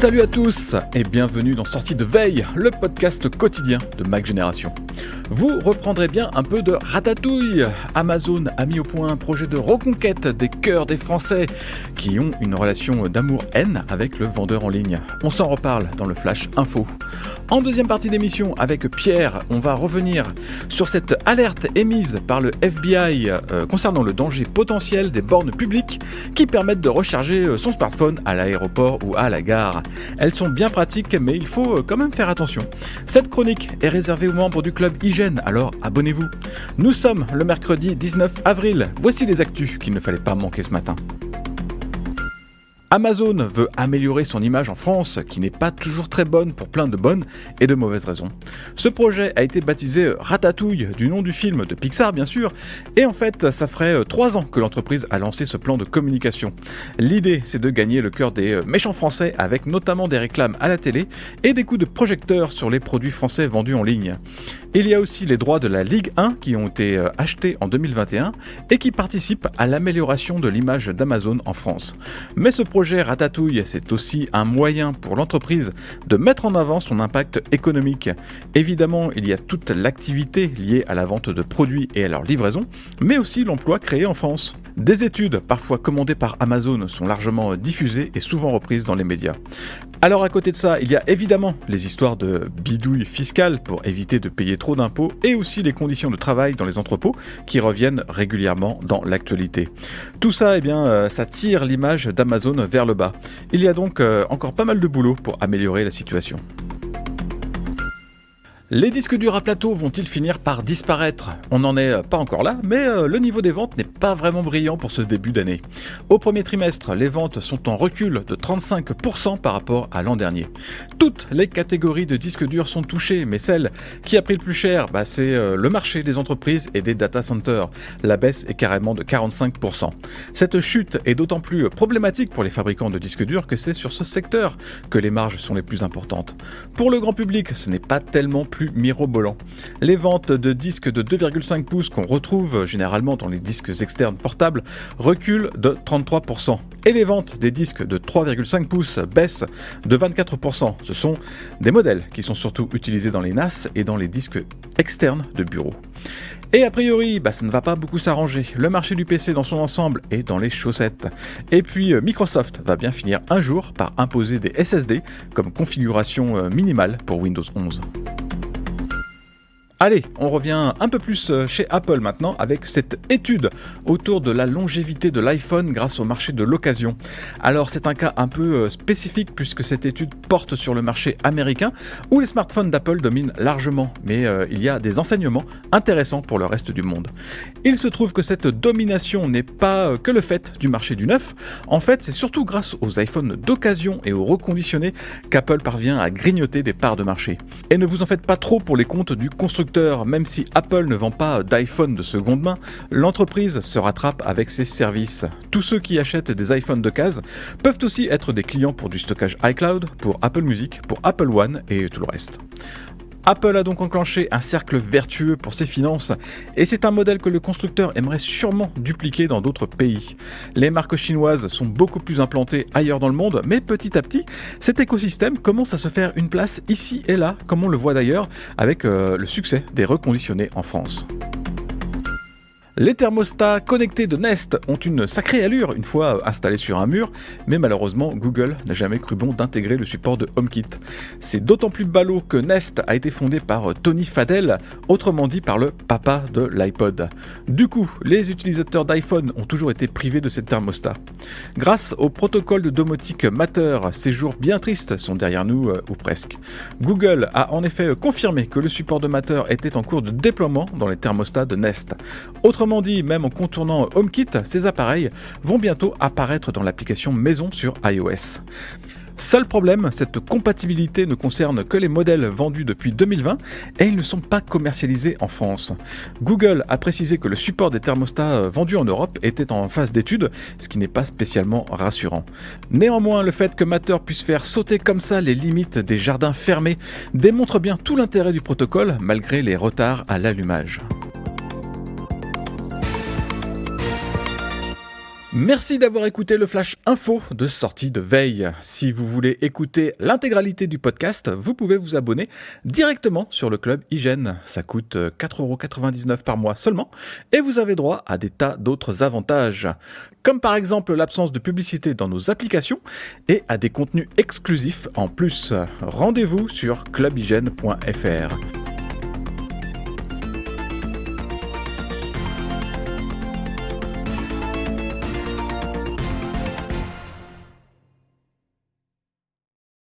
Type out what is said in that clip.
Salut à tous et bienvenue dans Sortie de Veille, le podcast quotidien de Mac Génération. Vous reprendrez bien un peu de ratatouille. Amazon a mis au point un projet de reconquête des cœurs des Français qui ont une relation d'amour-haine avec le vendeur en ligne. On s'en reparle dans le Flash Info. En deuxième partie d'émission, avec Pierre, on va revenir sur cette alerte émise par le FBI concernant le danger potentiel des bornes publiques qui permettent de recharger son smartphone à l'aéroport ou à la gare. Elles sont bien pratiques, mais il faut quand même faire attention. Cette chronique est réservée aux membres du club Hygiène, alors abonnez-vous. Nous sommes le mercredi 19 avril. Voici les actus qu'il ne fallait pas manquer ce matin. Amazon veut améliorer son image en France, qui n'est pas toujours très bonne pour plein de bonnes et de mauvaises raisons. Ce projet a été baptisé Ratatouille, du nom du film de Pixar bien sûr, et en fait ça ferait 3 ans que l'entreprise a lancé ce plan de communication. L'idée c'est de gagner le cœur des méchants français avec notamment des réclames à la télé et des coups de projecteur sur les produits français vendus en ligne. Il y a aussi les droits de la Ligue 1 qui ont été achetés en 2021 et qui participent à l'amélioration de l'image d'Amazon en France. Mais ce projet Ratatouille, c'est aussi un moyen pour l'entreprise de mettre en avant son impact économique. Évidemment, il y a toute l'activité liée à la vente de produits et à leur livraison, mais aussi l'emploi créé en France. Des études, parfois commandées par Amazon, sont largement diffusées et souvent reprises dans les médias. Alors à côté de ça, il y a évidemment les histoires de bidouilles fiscales pour éviter de payer trop d'impôts et aussi les conditions de travail dans les entrepôts qui reviennent régulièrement dans l'actualité. Tout ça, ça tire l'image d'Amazon vers le bas. Il y a donc encore pas mal de boulot pour améliorer la situation. Les disques durs à plateau vont-ils finir par disparaître ? On n'en est pas encore là, mais le niveau des ventes n'est pas vraiment brillant pour ce début d'année. Au premier trimestre, les ventes sont en recul de 35% par rapport à l'an dernier. Toutes les catégories de disques durs sont touchées, mais celle qui a pris le plus cher, c'est le marché des entreprises et des data centers. La baisse est carrément de 45%. Cette chute est d'autant plus problématique pour les fabricants de disques durs que c'est sur ce secteur que les marges sont les plus importantes. Pour le grand public, ce n'est pas tellement plus mirobolant. Les ventes de disques de 2,5 pouces qu'on retrouve généralement dans les disques externes portables reculent de 33%. Et les ventes des disques de 3,5 pouces baissent de 24%. Ce sont des modèles qui sont surtout utilisés dans les NAS et dans les disques externes de bureau. Et a priori, ça ne va pas beaucoup s'arranger. Le marché du PC dans son ensemble est dans les chaussettes. Et puis Microsoft va bien finir un jour par imposer des SSD comme configuration minimale pour Windows 11. Allez, on revient un peu plus chez Apple maintenant avec cette étude autour de la longévité de l'iPhone grâce au marché de l'occasion. Alors c'est un cas un peu spécifique puisque cette étude porte sur le marché américain où les smartphones d'Apple dominent largement, mais il y a des enseignements intéressants pour le reste du monde. Il se trouve que cette domination n'est pas que le fait du marché du neuf, en fait c'est surtout grâce aux iPhones d'occasion et aux reconditionnés qu'Apple parvient à grignoter des parts de marché. Et ne vous en faites pas trop pour les comptes du constructeur. Même si Apple ne vend pas d'iPhone de seconde main, l'entreprise se rattrape avec ses services. Tous ceux qui achètent des iPhones d'occasion peuvent aussi être des clients pour du stockage iCloud, pour Apple Music, pour Apple One et tout le reste. Apple a donc enclenché un cercle vertueux pour ses finances et c'est un modèle que le constructeur aimerait sûrement dupliquer dans d'autres pays. Les marques chinoises sont beaucoup plus implantées ailleurs dans le monde, mais petit à petit, cet écosystème commence à se faire une place ici et là, comme on le voit d'ailleurs avec le succès des reconditionnés en France. Les thermostats connectés de Nest ont une sacrée allure une fois installés sur un mur, mais malheureusement Google n'a jamais cru bon d'intégrer le support de HomeKit. C'est d'autant plus ballot que Nest a été fondé par Tony Fadell, autrement dit par le papa de l'iPod. Du coup, les utilisateurs d'iPhone ont toujours été privés de ces thermostats. Grâce au protocole de domotique Matter, ces jours bien tristes sont derrière nous, ou presque. Google a en effet confirmé que le support de Matter était en cours de déploiement dans les thermostats de Nest. Autrement dit, même en contournant HomeKit, ces appareils vont bientôt apparaître dans l'application maison sur iOS. Seul problème, cette compatibilité ne concerne que les modèles vendus depuis 2020 et ils ne sont pas commercialisés en France. Google a précisé que le support des thermostats vendus en Europe était en phase d'étude, ce qui n'est pas spécialement rassurant. Néanmoins, le fait que Matter puisse faire sauter comme ça les limites des jardins fermés démontre bien tout l'intérêt du protocole malgré les retards à l'allumage. Merci d'avoir écouté le Flash Info de sortie de veille. Si vous voulez écouter l'intégralité du podcast, vous pouvez vous abonner directement sur le Club Hygiène. Ça coûte 4,99€ par mois seulement et vous avez droit à des tas d'autres avantages. Comme par exemple l'absence de publicité dans nos applications et à des contenus exclusifs en plus. Rendez-vous sur clubhygiène.fr.